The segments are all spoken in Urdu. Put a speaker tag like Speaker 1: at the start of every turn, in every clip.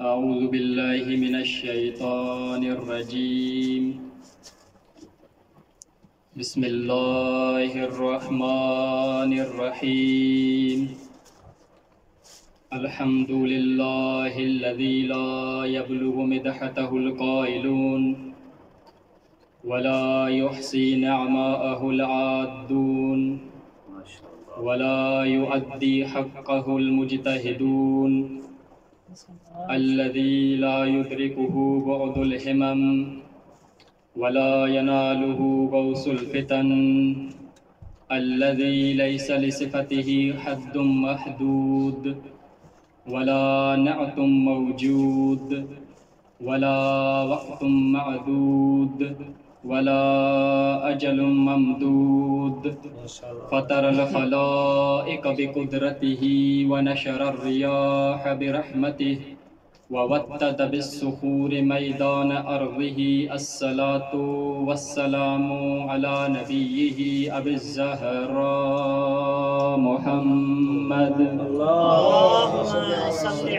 Speaker 1: أعوذ بالله من الشيطان الرجيم. بسم الله الرحمن الرحيم. الحمد لله الذي لا يبلغ مدحته القائلون ولا يحصي نعماءه العادون ولا يؤدي حقه المجتهدون الذي لا يدركه بعد الهمم ولا يناله غوث الفتن الذي ليس لصفته حد محدود ولا نعت موجود ولا وقت معدود ولا أجل ممدود فطر الخلائق بقدرته ونشر الرياح برحمته ووتد بالصخور ميدان أرضه. الصلاة والسلام على نبيه أبي الزهراء محمد.
Speaker 2: اللهم صل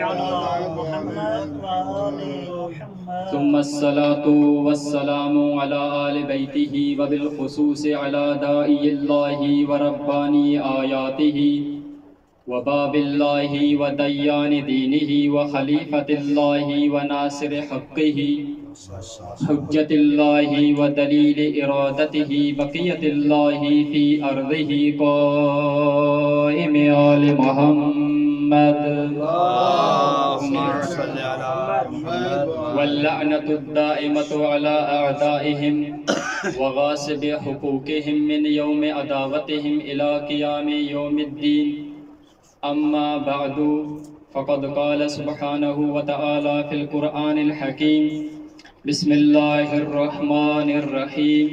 Speaker 2: على محمد وآل محمد.
Speaker 1: ثم الصلاة والسلام على آل بيته وبالخصوص على داعي الله ورباني آياته وباب الله وديان دينه وخليفة الله وناصر حقه حجة الله ودليل إرادته بقية الله في أرضه قائم آل محمد.
Speaker 3: اللهم صل على محمد
Speaker 1: واللعنة الدائمة على أعدائهم وغاصب حقوقهم من يوم عداوتهم إلى قيام يوم الدين. أما بعد فقد قال سبحانه وتعالى في القرآن الحكيم بسم الله الرحمن الرحيم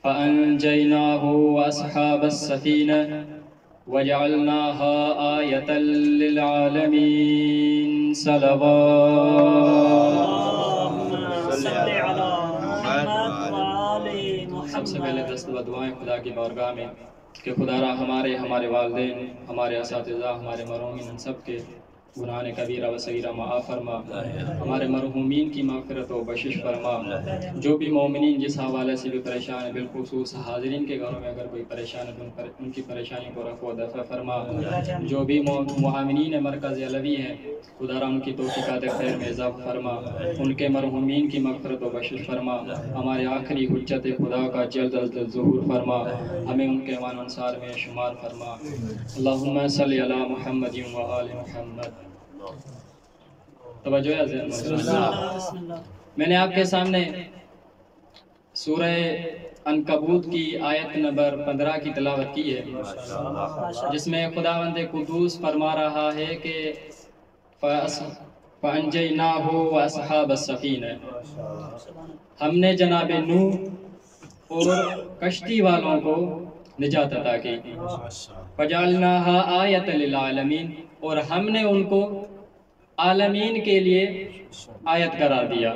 Speaker 1: فأنجيناه وأصحاب السفينة وجعلناها آية للعالمين. صلوات.
Speaker 2: صل على محمد وآل
Speaker 1: سب سے پہلے
Speaker 2: محمد.
Speaker 1: دست و دعائیں خدا کی بارگاہ میں کہ خدا را ہمارے والدین، ہمارے اساتذہ، ہمارے مرحومین ان سب کے گناہ کبیرہ و صغیرہ معاف فرما، ہمارے مرحومین کی مغفرت و بخشش فرما. جو بھی مومنین جس حوالے سے بھی پریشان ہیں، بالخصوص حاضرین کے گھروں میں اگر کوئی پریشان ہے تو ان کی پریشانی کو رفع و دفع فرما. جو بھی معاونین مرکز علوی ہیں خدا را ان کی توفیقات خیر میں اضافہ فرما، ان کے مرحومین کی مغفرت و بخشش فرما. ہمارے آخری حجت خدا کا جلد از جلد ظہور فرما، ہمیں ان کے امان انصار میں شمار فرما. اللہم صلی علی محمد و آل محمد. توجہ ہے ذہن میں.
Speaker 2: بسم اللہ.
Speaker 1: میں نے آپ کے سامنے سورہ عنکبوت کی آیت نمبر 15 کی تلاوت کی ہے، جس میں خداوند قدوس فرما رہا ہے کہ فَأَنْجَيْنَاهُ وَأَصْحَابَ السَّفِينَةِ، ہم نے جناب نوح اور کشتی والوں کو نجات عطا کی. فَجَعَلْنَاهَا آیَةً لِلْعَالَمِينَ، اور ہم نے ان کو عالمین کے لیے آیت قرار دیا.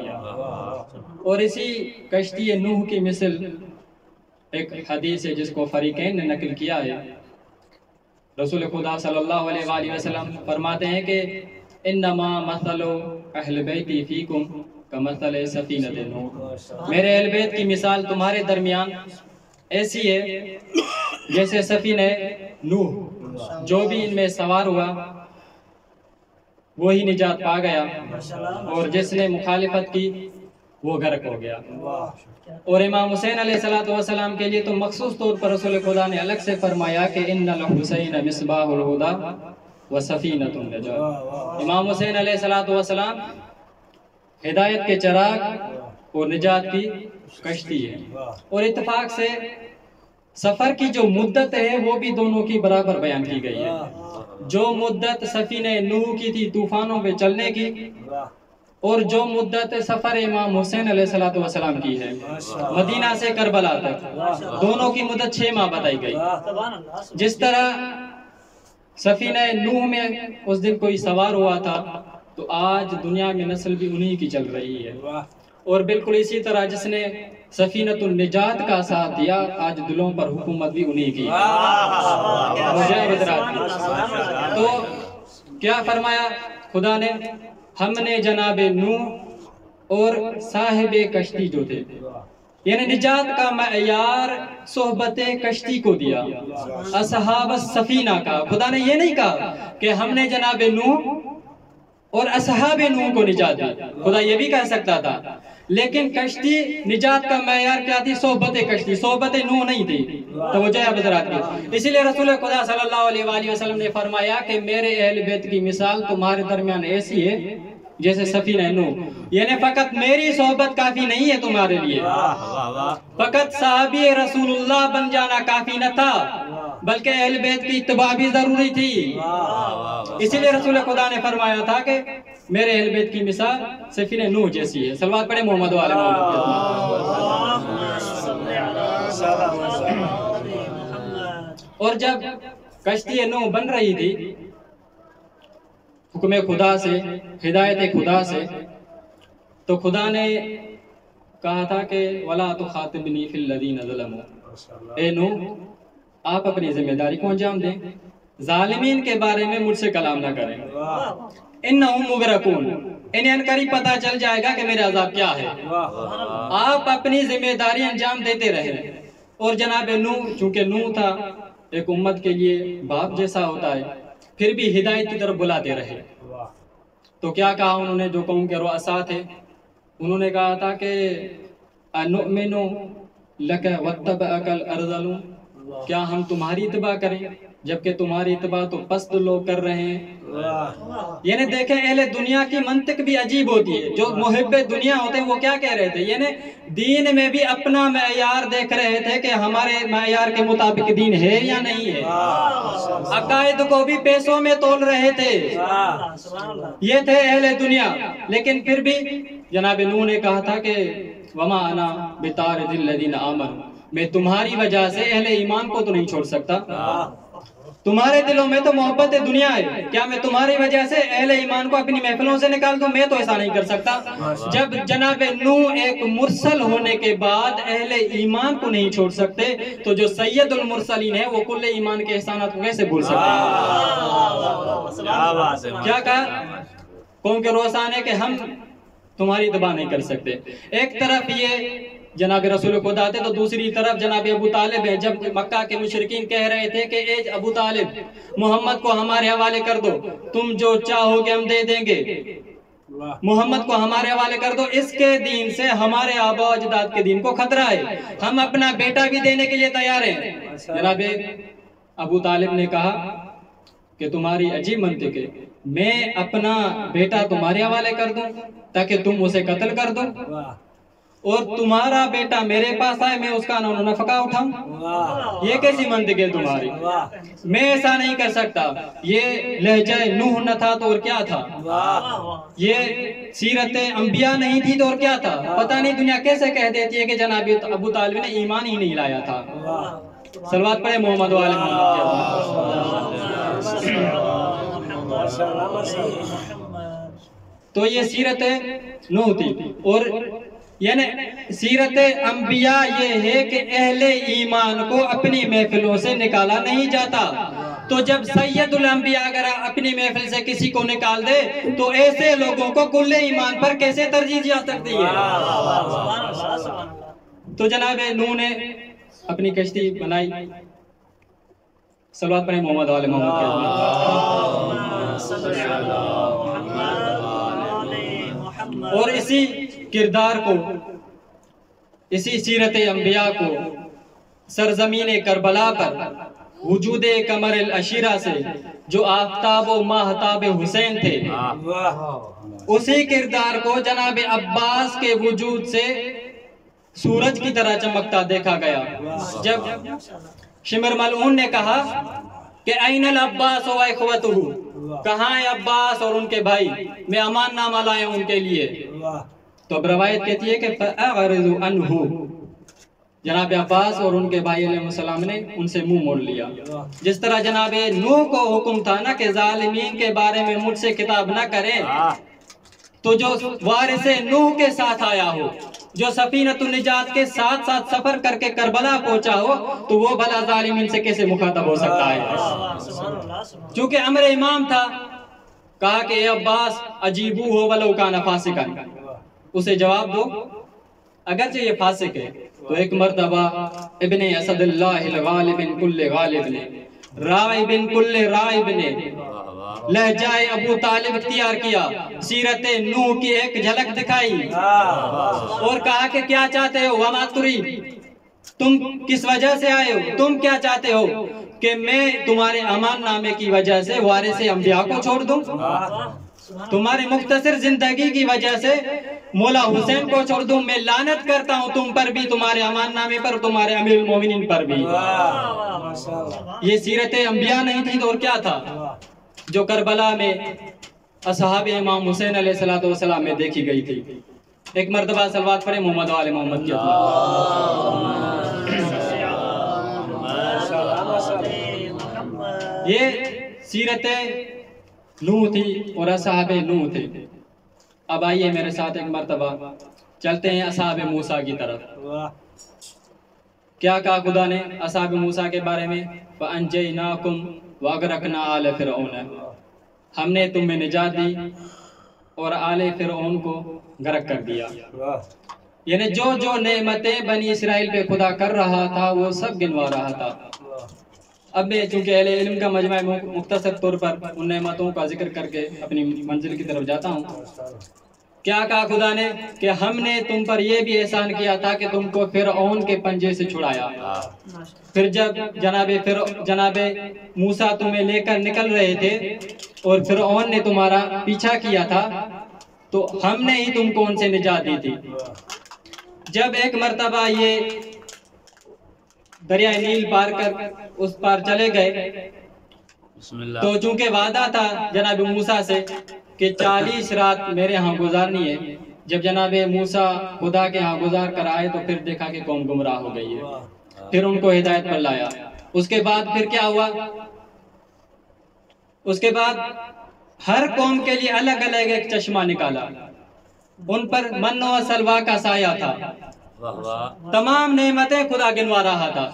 Speaker 1: اور اسی کشتی نوح کی مثل ایک حدیث ہے جس کو فریقین نے نقل کیا ہے. رسول خدا صلی اللہ علیہ وآلہ وسلم فرماتے ہیں کہ انما مثل اہل بیتی فیکم کمثل سفینۃ نوح، میرے اہل بیت کی مثال تمہارے درمیان ایسی ہے جیسے سفینہ نوح، جو بھی ان میں سوار ہوا وہی نجات پا گیا، اور جس نے مخالفت کی وہ غرق ہو گیا. اور امام حسین علیہ السلام کے لیے تو مخصوص طور پر رسول خدا نے الگ سے فرمایا کہ ان الحسین مصباح الہدی و سفینۃ النجات. امام حسین علیہ السلام ہدایت کے چراغ اور نجات کی کشتی ہے. اور اتفاق سے سفر کی جو مدت ہے وہ بھی دونوں کی برابر بیان کی گئی ہے. جو مدت سفینہ نوح کی تھی طوفانوں پہ چلنے کی، اور جو مدت سفر امام حسین علیہ السلام کی ہے مدینہ سے کربلا تک، دونوں کی مدت 6 ماہ بتائی گئی. جس طرح سفینہ نوح میں اس دن کوئی سوار ہوا تھا تو آج دنیا میں نسل بھی انہی کی چل رہی ہے. اور بالکل اسی طرح جس نے سفینۃ النجات کا ساتھ دیا، آج دلوں پر حکومت بھی انہی کی ہے. تو کیا فرمایا خدا نے؟ ہم نے جناب نوح اور صاحب کشتی جو تھے، یعنی نجات کا معیار صحبت کشتی کو دیا، اصحاب السفینہ کا۔ خدا نے یہ نہیں کہا کہ ہم نے جناب نوح اور اصحاب نوح کو نجات دی، خدا یہ بھی کہہ سکتا تھا، لیکن کشتی نجات کا معیار کیا تھی؟ صحبت کشتی، صحبت نوح نہیں تھی۔ توجہ ہے حضرات کی۔ اسی لیے رسول خدا صلی اللہ علیہ وآلہ وسلم نے فرمایا کہ میرے اہل بیت کی مثال تمہارے درمیان ایسی ہے جیسے سفینہ نوح، یعنی فقط میری صحبت کافی نہیں ہے تمہارے لیے، فقط صحابی رسول اللہ بن جانا کافی نہ تھا، بلکہ اہل بیت کی اتباع بھی ضروری تھی۔ اسی لیے رسول خدا نے فرمایا تھا کہ میرے اہل بیت کی مثال سفینہ نوح جیسی ہے۔ صلوات پڑھیں محمد و آل محمد۔ اور جب کشتی نوح بن رہی تھی حکم خدا سے، ہدایت خدا سے، تو خدا نے کہا تھا کہ وَلَا تُخَاطِبْنِي فِي الَّذِينَ ظَلَمُوا، اے نوح آپ اپنی ذمہ داری کو انجام دیں، ظالمین کے بارے میں مجھ سے کلام نہ کریں، اِنَّهُمْ مُغْرَقُونَ، انہیں انقریب پتہ چل جائے گا کہ میرا عذاب کیا ہے۔ آپ اپنی ذمہ داری انجام دیتے رہیں۔ اور جناب نوح، چونکہ نوح تھا ایک امت کے لیے باپ جیسا ہوتا ہے، پھر بھی ہدایت کی طرف بلاتے رہے۔ تو کیا کہا انہوں نے؟ جو قوم کے رؤساء تھے انہوں نے کہا تھا کہ اَنُؤْمِنُ لَكَ وَاتَّبَعَكَ الْأَرْذَلُونَ، کیا ہم تمہاری اتباع کریں جبکہ تمہاری اتباع تو پست لوگ کر رہے ہیں۔ یعنی دیکھیں اہل دنیا کی منطق بھی عجیب ہوتی ہے، جو محب دنیا ہوتے ہیں وہ کیا کہہ رہے تھے؟ یعنی دین میں بھی اپنا معیار دیکھ رہے تھے کہ ہمارے معیار کے مطابق دین ہے یا نہیں ہے، عقائد کو بھی پیسوں میں تول رہے تھے، یہ تھے اہل دنیا۔ لیکن پھر بھی جناب نوح نے کہا تھا کہ وَمَا أَنَا بِطَارِدِ الَّذِينَ آمَنُوا، میں تمہاری وجہ سے اہل ایمان کو تو نہیں چھوڑ سکتا، تمہارے دلوں میں تو محبت دنیا ہے، کیا میں تمہاری وجہ سے اہل ایمان کو اپنی محفلوں سے نکال دوں؟ میں تو ایسا نہیں کر سکتا۔ جب جناب نوح ایک مرسل ہونے کے بعد اہل ایمان کو نہیں چھوڑ سکتے تو جو سید المرسلین ہے وہ کل ایمان کے احسانات کو کیسے بھول سکتے ہیں؟ کیا کہا قوم کے رؤساء نے کہ ہم تمہاری اتباع نہیں کر سکتے۔ ایک طرف یہ جناب رسول خدا تھے تو دوسری طرف جناب ابو طالب ہے۔ جب مکہ کے مشرکین کہہ رہے تھے کہ اے ابو طالب محمد کو ہمارے حوالے کر دو، تم جو چاہو گے ہم دے دیں گے، محمد کو ہمارے حوالے کر دو، اس کے دین سے ہمارے آباء و اجداد کے دین کو خطرہ ہے، ہم اپنا بیٹا بھی دینے کے لیے تیار ہیں۔ جناب ابو طالب نے کہا کہ تمہاری عجیب منطق ہے، میں اپنا بیٹا تمہارے حوالے کر دوں تاکہ تم اسے قتل کر دو، اور تمہارا بیٹا میرے پاس آئے میں اس کا نفقہ اٹھاؤں؟ یہ کیسی منطق ہے تمہاری؟ میں ایسا نہیں کر سکتا۔ یہ لہجہ نوح نہ تھا تو اور کیا تھا؟ یہ سیرت انبیاء نہیں تھی تو اور کیا تھا؟ پتہ نہیں دنیا کیسے کہہ دیتی ہے کہ جناب ابو طالب نے ایمان ہی نہیں لایا تھا۔ صلوات پڑھیں محمد و آل محمد۔ تو یہ سیرت نوح تھی، اور یعنی سیرت انبیاء یہ ہے کہ اہل ایمان کو اپنی محفلوں سے نکالا نہیں جاتا۔ تو جب سید الانبیاء اگر اپنی محفل سے کسی کو نکال دے تو ایسے لوگوں کو کل ایمان پر کیسے ترجیح جا سکتی ہے؟ تو جناب نوح نے اپنی کشتی بنائی۔ صلوات پڑھیں محمد و آل محمد۔ اور اسی کردار کو، اسی سیرت انبیاء کو سرزمین کربلا پر وجود قمر العشیرہ سے جو آفتاب و ماہتاب حسین تھے، اسی کردار کو جناب عباس کے وجود سے سورج کی طرح چمکتا دیکھا گیا۔ جب شمر ملعون نے کہا کہ این العباس و اخوتہ، کہاں ہے عباس اور ان کے بھائی، میں امان نامہ لائے ان کے لیے، تو اب روایت کہتی ہے کہ فَأَعْرِضُ عَنْهُ، جناب عباس اور ان کے بھائی علیہ السلام نے ان سے منہ موڑ لیا۔ جس طرح جناب نوح کو حکم تھا نا کہ ظالمین کے بارے میں مجھ سے کتاب نہ کریں، تو جو وارث نوح کے ساتھ آیا ہو، جو سفینۃ النجات کے ساتھ ساتھ سفر کر کے کربلا پہنچا ہو، تو وہ بھلا ظالمین سے کیسے مخاطب ہو سکتا ہے؟ چونکہ امر امام تھا، کہا کہ اے عباس اجیبو ہو ولو کان فاسقن، اسے جواب دو اگرچہ یہ فاسق ہے۔ تو ایک مرتبہ ابن اسد اللہ الغالب بن کل غالب نے، رائی بن کل رائب نے لہجہ ابو طالب اختیار کیا، سیرت نوح کی ایک جھلک دکھائی اور کہا کہ کیا چاہتے ہو، وما ترید، تم کس وجہ سے آئے ہو، تم کیا چاہتے ہو کہ میں تمہارے امان نامے کی وجہ سے وارث انبیاء کو چھوڑ دوں، تمہاری مختصر زندگی کی وجہ سے مولا حسین کو چھوڑ دوں؟ میں لعنت کرتا ہوں تم پر بھی، تمہارے امان نامے پر، تمہارے امیر المومنین پر بھی۔ یہ سیرت انبیاء نہیں تھی تو اور کیا تھا جو کربلا میں اصحاب امام حسین علیہ السلام میں دیکھی گئی تھی۔ ایک مرتبہ صلوات پڑھیں محمد و آل محمد کی یہ سیرت نوح تھی اور اصحاب نوح تھے۔ اب آئیے میرے ساتھ ایک مرتبہ چلتے ہیں اصحاب موسیٰ کی طرف۔ کیا کہا خدا نے اصحاب موسیٰ کے بارے میں؟ فَأَنْجَيْنَاكُمْ وَأَغْرَقْنَا آلَ فِرْعَوْنَ، ہم نے تمہیں نجات دی اور آل فرعون کو غرق کر دیا۔ یعنی جو جو نعمتیں بنی اسرائیل پہ خدا کر رہا تھا وہ سب گنوا رہا تھا۔ اب میں چونکہ اہل علم کا مجمع مختصر طور پر ان نعمتوں کا ذکر کر کے اپنی منزل کی طرف جاتا ہوں۔ کیا کہا خدا نے کہ ہم نے تم پر یہ بھی احسان کیا تھا کہ تم کو فرعون کے پنجے سے چھڑایا۔ پھر جب جناب موسیٰ تمہیں لے کر نکل رہے تھے اور فرعون نے تمہارا پیچھا کیا تھا تو ہم نے ہی تم کو ان سے نجات دی تھی۔ جب ایک مرتبہ یہ دریائے نیل پار کر اس پار چلے گئے تو چونکہ وعدہ تھا جناب موسیٰ سے کہ 40 رات میرے ہاں گزارنی ہے، جب جناب موسیٰ خدا کے ہاں گزار کر آئے تو پھر دیکھا کہ قوم گمراہ ہو گئی ہے، پھر ان کو ہدایت پر لایا۔ اس کے بعد پھر کیا ہوا؟ اس کے بعد ہر قوم کے لیے الگ الگ ایک چشمہ نکالا، ان پر من و سلوہ کا سایہ تھا، تمام نعمتیں خدا گنوا رہا تھا۔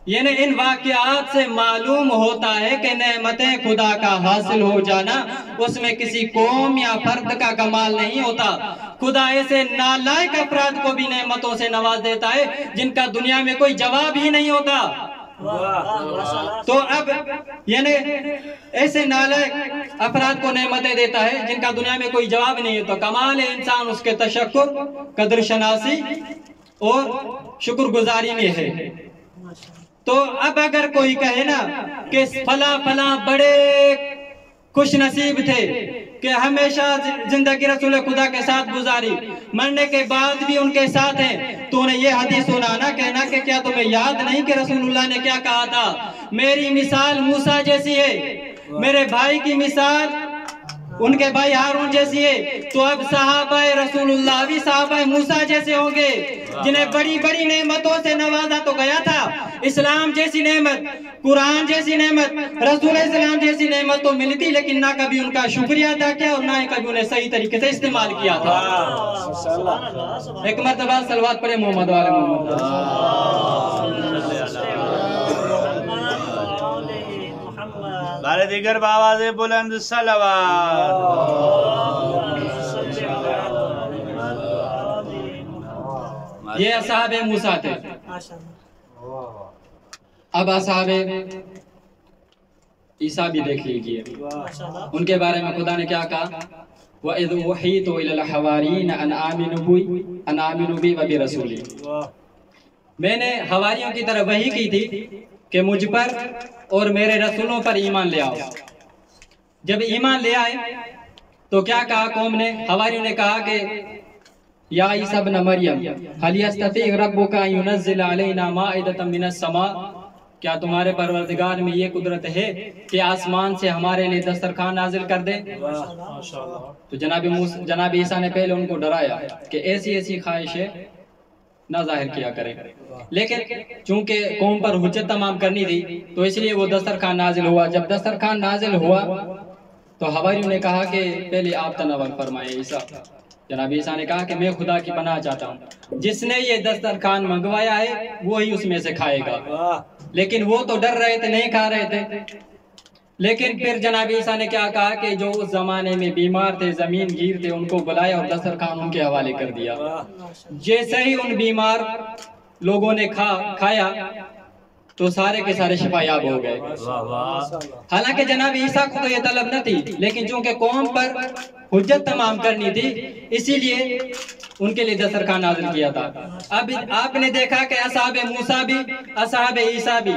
Speaker 1: یعنی ان واقعات سے معلوم ہوتا ہے کہ نعمتیں خدا کا حاصل ہو جانا اس میں کسی قوم یا فرد کا کمال نہیں ہوتا، خدا ایسے نالائق افراد کو بھی نعمتوں سے نواز دیتا ہے جن کا دنیا میں کوئی جواب ہی نہیں ہوتا۔ تو اب یعنی ایسے نالائق افراد کو نعمتیں دیتا ہے جن کا دنیا میں کوئی جواب نہیں ہے، تو کمال انسان اس کے تشکر، قدر شناسی اور شکر گزاری میں ہے۔ تو اب اگر کوئی کہے نا کہ فلاں بڑے خوش نصیب تھے کہ ہمیشہ زندگی رسول خدا کے ساتھ گزاری، مرنے کے بعد بھی ان کے ساتھ ہیں، تو نے یہ حدیث سنانا کہنا کہ کیا تمہیں یاد نہیں کہ رسول اللہ نے کیا کہا تھا؟ میری مثال موسیٰ جیسی ہے، میرے بھائی کی مثال ان کے بھائی ہارون جیسی ہے۔ تو اب صحابہ رسول اللہ بھی صحابہ موسیٰ جیسے ہوں گے جنہیں بڑی بڑی نعمتوں سے نوازا تو گیا تھا۔ اسلام جیسی نعمت، قرآن جیسی نعمت، رسول اسلام جیسی نعمت تو ملی تھی، لیکن نہ کبھی ان کا شکریہ ادا کیا اور نہ ہی کبھی انہیں صحیح طریقے سے استعمال کیا تھا۔ ایک مرتبہ صلوات پڑھیں محمد و آل محمد۔
Speaker 3: بارے دیگر بآواز بلند صلوات۔
Speaker 1: یہ اصحاب موسیٰ تھے۔ اب اصحاب عیسیٰ بھی دیکھ لیجئے، ان کے بارے میں خدا نے کیا کہا؟ وَإِذْ أُوحِيتُ إِلَى الْحَوَارِيِّينَ أَنْ آمِنُوا بِي وَبِرَسُولِي، میں نے حواریوں کی طرف وحی کی تھی کہ مجھ پر اور میرے رسولوں پر ایمان لے آؤ۔ جب ایمان لے آئے تو کیا کہا قوم نے؟ حواریوں نے کہا کہ یا عیسیٰ ابن مریم هل يستطيع ربك ان ينزل علينا مائدة من السماء، کیا تمہارے پروردگار میں یہ قدرت ہے کہ آسمان سے ہمارے لیے دسترخوان نازل کر دے؟ تو جناب عیسیٰ نے پہلے ان کو ڈرایا کہ ایسی ایسی خواہشیں نہ ظاہر کیا کریں، لیکن چونکہ قوم پر حجت تمام کرنی تھی تو اس لیے وہ دسترخوان نازل ہوا۔ جب دسترخوان نازل ہوا تو حواریوں نے کہا کہ پہلے آپ تناول فرمائیں عیسیٰ۔ جناب عیسیٰ نے کہا کہ میں خدا کی پناہ چاہتا ہوں، جس نے یہ دسترخوان منگوایا ہے وہی اس میں سے کھائے گا، لیکن وہ تو ڈر رہے تھے، نہیں کھا رہے تھے۔ لیکن پھر جناب عیسیٰ نے کیا کہا کہ جو اس زمانے میں بیمار تھے، زمین گیر تھے، ان کو بلایا اور دسترخوان ان کے حوالے کر دیا۔ جیسے ہی ان بیمار لوگوں نے کھایا تو سارے کے سارے شفا یاب ہو گئے۔ حالانکہ جناب عیسیٰ کو تو یہ طلب نہ تھی، لیکن چونکہ قوم پر حجت تمام کرنی تھی، اسی لیے ان کے لیے دسترخوان نازل کیا تھا۔ اب آپ نے دیکھا کہ اصحاب موسیٰ بھی، اصحاب عیسیٰ بھی،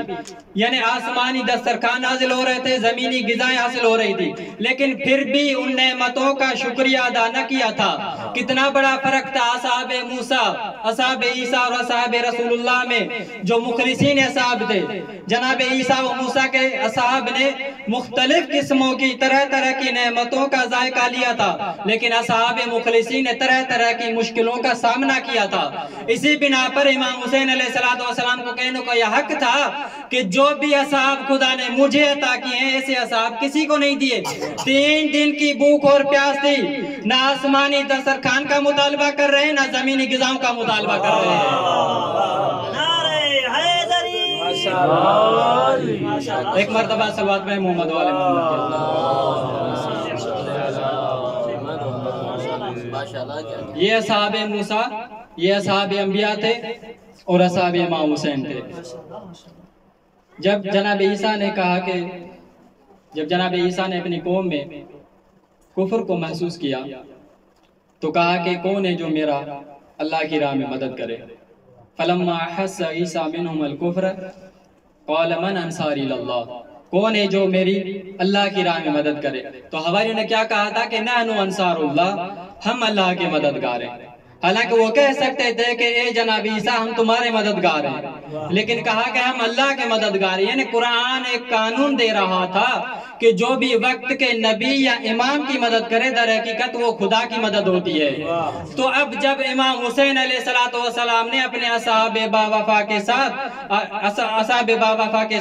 Speaker 1: یعنی آسمانی دسترخوان نازل ہو رہے تھے، زمینی غذائیں حاصل ہو رہی تھی، لیکن پھر بھی ان نعمتوں کا شکریہ ادا نہ کیا تھا۔ کتنا بڑا فرق تھا اصحاب موسیٰ، اصحاب عیسیٰ اور اصحاب رسول اللہ میں۔ جو مخلصین اصحاب تھے، جناب عیسیٰ و موسیٰ کے اصحاب نے مختلف قسموں کی طرح طرح کی نعمتوں کا ذائقہ لیا تھا، لیکن اصحاب مخلصین نے طرح طرح کی مشکلوں کا سامنا کیا تھا۔ اسی بنا پر امام حسین علیہ السلام کو کہنے کا یہ حق تھا کہ جو بھی اصحاب خدا نے مجھے عطا کیے ہیں، ایسے اصحاب کسی کو نہیں دیے۔ 3 دن کی بھوک اور پیاس تھی، نہ آسمانی دسترخوان کا مطالبہ کر رہے ہیں، نہ زمینی غذاؤں کا مطالبہ کر رہے ہیں۔ ایک مرتبہ صلوات میں محمد والے محمد۔ یہ اصحاب موسیٰ، یہ اصحاب انبیاء تھے اور اصحاب امام حسین تھے۔ جب جناب عیسیٰ نے کہا کہ جب جناب عیسیٰ نے اپنی قوم میں کفر کو محسوس کیا تو کہا کہ کون ہے جو میرا اللہ کی راہ میں مدد کرے؟ فلما احس عیسیٰ منہم الکفر قال من انصاری اللہ، کون ہے جو میری اللہ کی راہ میں مدد کرے؟ تو حواریوں نے کیا کہا تھا کہ نحن انصار اللہ، ہم اللہ کے مددگار ہیں۔ حالانکہ وہ کہہ سکتے تھے کہ اے جناب عیسیٰ ہم تمہارے مددگار ہیں، لیکن کہا کہ ہم اللہ کے مددگار ہیں۔ یعنی قرآن ایک قانون دے رہا تھا کہ جو بھی وقت کے نبی یا امام کی مدد کرے در حقیقت وہ خدا کی مدد ہوتی ہے۔ تو اب جب امام حسین علیہ السلام نے اپنے اصحاب با وفا کے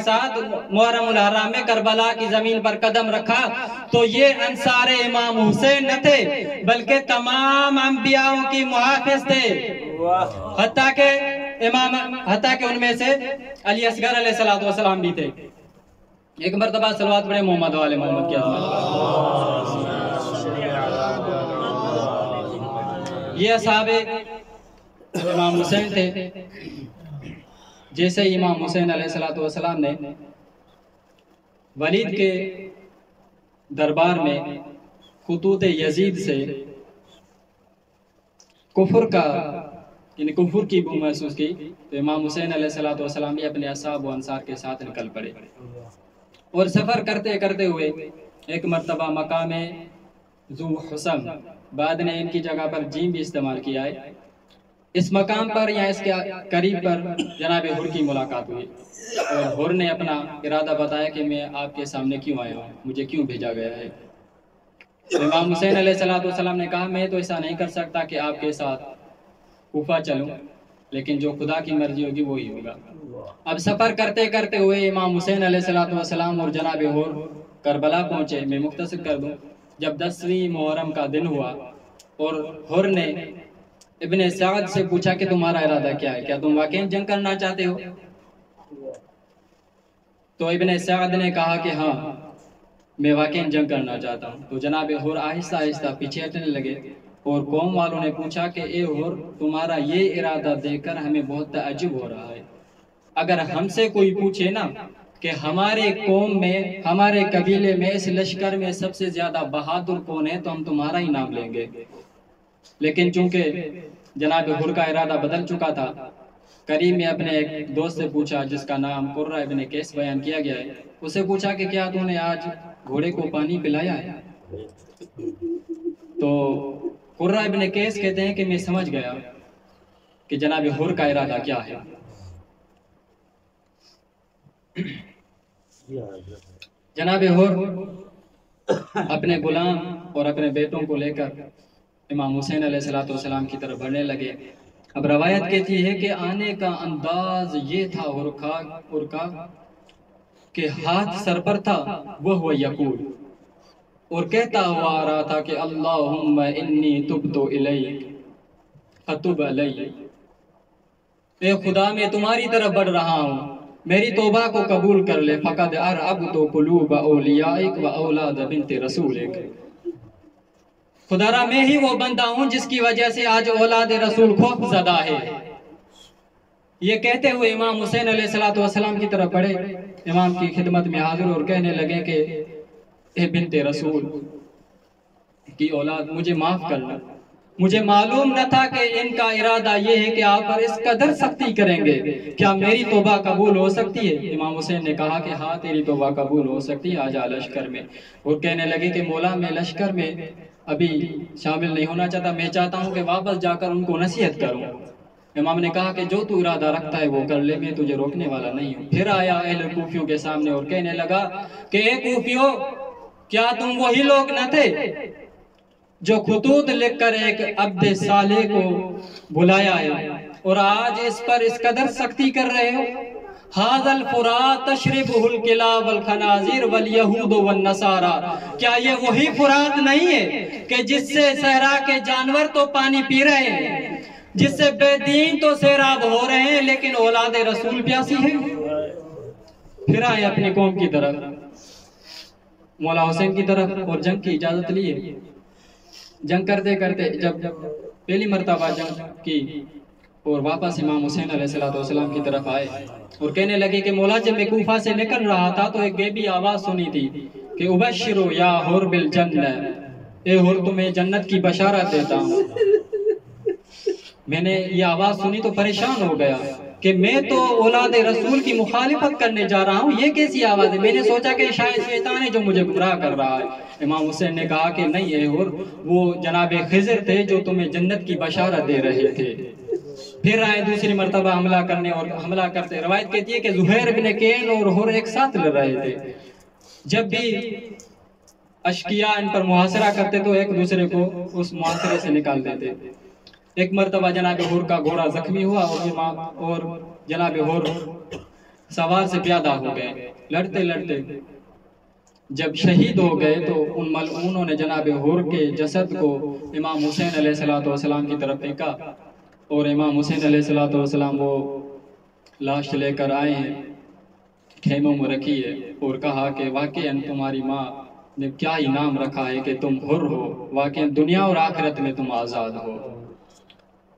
Speaker 1: ساتھ محرم الحرام میں کربلا کی زمین پر قدم رکھا تو یہ انصار امام حسین نہ تھے بلکہ تمام انبیاء کی محافظ تھے، حتیٰ کہ ان میں سے علی اصغر علیہ السلام بھی تھے۔ ایک مرتبہ صلوات پڑھے محمد والے محمد کی عظمت۔ یہ اصحاب امام حسین تھے۔ جیسے امام حسین علیہ السلام نے ولید کے دربار میں خطوط یزید سے کفر کی بو محسوس کی تو امام حسین علیہ السلام بھی اپنے اصحاب و انصار کے ساتھ نکل پڑے اور سفر کرتے کرتے ہوئے ایک مرتبہ مقام ذو حسن، بعد نے ان کی جگہ پر جیم بھی استعمال کیا ہے، اس مقام پر یا اس کے قریب پر جناب حر کی ملاقات ہوئی اور حر نے اپنا ارادہ بتایا کہ میں آپ کے سامنے کیوں آیا ہوں، مجھے کیوں بھیجا گیا ہے۔ امام حسین علیہ السلام نے کہا میں تو ایسا نہیں کر سکتا کہ آپ کے ساتھ کوفہ چلوں، لیکن جو خدا کی مرضی ہوگی وہی ہوگا۔ اب سفر کرتے کرتے ہوئے امام حسین علیہ السلام اور جناب حر کربلا پہنچے۔ میں مختصر کر دوں، جب 10ویں محرم کا دن ہوا اور حر نے ابن سعد سے پوچھا کہ تمہارا ارادہ کیا ہے، کیا تم واقعی جنگ کرنا چاہتے ہو؟ تو ابن سعد نے کہا کہ ہاں میں واقعی جنگ کرنا چاہتا ہوں۔ تو جناب حر آہستہ آہستہ پیچھے ہٹنے لگے اور قوم والوں نے پوچھا کہ اے حر تمہارا یہ ارادہ دیکھ کر ہمیں بہت تعجب ہو رہا ہے، اگر ہم سے کوئی پوچھے نا کہ ہمارے قوم میں، ہمارے قبیلے میں، اس لشکر میں سب سے زیادہ بہادر کون ہے تو ہم تمہارا ہی نام لیں گے۔ لیکن چونکہ جناب حر کا ارادہ بدل چکا تھا، کریم نے اپنے ایک دوست سے پوچھا جس کا نام قرہ ابن کیس بیان کیا گیا ہے، اسے پوچھا کہ کیا تم نے آج گھوڑے کو پانی پلایا ہے؟ تو قرہ ابن کیس کہتے ہیں کہ میں سمجھ گیا کہ جناب حر کا ارادہ کیا ہے۔ جناب حر اپنے غلام اور اپنے بیٹوں کو لے کر امام حسین علیہ السلام کی طرف بڑھنے لگے۔ اب روایت کہتی ہے کہ آنے کا انداز یہ تھا حر کا کہ ہاتھ سر پر تھا، وہ یقول، اور کہتا ہوا آ رہا تھا کہ اللہم انی تبت الیک فتب علی، اے خدا میں تمہاری طرف بڑھ رہا ہوں، میری توبہ کو قبول کر لے، فقد ارعبت قلوب اولیائک و اولاد بنت رسولک۔ خدا را میں ہی وہ بندہ ہوں جس کی وجہ سے آج اولاد رسول خوف زدہ ہے۔ یہ کہتے ہوئے امام حسین علیہ السلام کی طرف بڑھے، امام کی خدمت میں حاضر اور کہنے لگے کہ اے بنت رسول کی اولاد، مجھے معاف کرنا، مجھے معلوم نہ تھا کہ ان کا ارادہ یہ ہے کہ آپ پر اس قدر سختی کریں گے، کیا میری توبہ قبول ہو سکتی ہے؟ امام حسین نے کہا کہ ہاں تیری توبہ قبول ہو سکتی ہے، آجا لشکر میں۔ اور کہنے لگے کہ مولا میں لشکر میں ابھی شامل نہیں ہونا چاہتا، میں چاہتا ہوں کہ واپس جا کر ان کو نصیحت کروں۔ امام نے کہا کہ جو تو ارادہ رکھتا ہے وہ کر لے، میں تجھے روکنے والا نہیں ہوں۔ پھر آیا اہل کوفیوں کے سامنے اور کہنے لگا کہ اے کوفیوں، کیا تم وہی لوگ نہ تھے جو خطوط لکھ کر ایک عبد صالح کو بلایا ہے اور آج اس پر اس قدر سختی کر رہے ہو؟ ھذا الفرات تشربہ الکلاب والخنازیر والیہود والنصارى، کیا یہ وہی فرات نہیں ہے کہ جس سے صحرا کے جانور تو پانی پی رہے ہیں، جس سے بے دین تو سیراب ہو رہے ہیں، لیکن اولاد رسول پیاسی ہے؟ پھر آئے اپنی قوم کی طرف، مولا حسین کی طرف، اور جنگ کی اجازت لیے۔ جنگ کرتے کرتے جب پہلی مرتبہ جنگ کی اور واپس امام حسین علیہ السلام کی طرف آئے اور کہنے لگے کہ مولا جب میں کوفہ سے نکل رہا تھا تو ایک غیبی آواز سنی تھی کہ ابشروا یا حر بالجنہ، اے حر تمہیں جنت کی بشارت دیتا ہوں۔ میں نے یہ آواز سنی تو پریشان ہو گیا کہ میں تو اولاد رسول کی مخالفت کرنے جا رہا ہوں، یہ کیسی آواز ہے؟ میں نے سوچا کہ شاید شیطان ہے جو مجھے گمراہ کر رہا ہے۔ امام حسین نے کہا کہ نہیں اے حر، وہ جناب خضر تھے جو تمہیں جنت کی بشارت دے رہے تھے۔ پھر آئے دوسری مرتبہ حملہ کرنے اور حملہ کرتے، روایت کہتی ہے کہ زہیر بن کین اور حر ایک ساتھ لڑ رہے تھے۔ جب بھی اشقیاء ان پر محاصرہ کرتے تو ایک دوسرے کو اس محاصرے سے نکال دیتے۔ ایک مرتبہ جناب حر کا گھوڑا زخمی ہوا اور جناب حر سوار سے پیادہ ہو گئے، لڑتے لڑتے جب شہید ہو گئے تو ان ملعونوں نے جناب حر کے جسد کو امام حسین علیہ السلام کی طرف پھینکا، اور امام حسین علیہ السلام وہ لاش لے کر آئے ہیں، خیموں میں رکھی ہے، اور کہا کہ واقعاً تمہاری ماں نے کیا ہی نام رکھا ہے کہ تم حر ہو، واقعاً دنیا اور آخرت میں تم آزاد ہو۔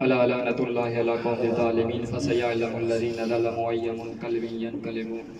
Speaker 1: الا لعنت اللہ علی قوم الظالمین فسیعلم الذین ظلموا ای منقلب ینقلبون۔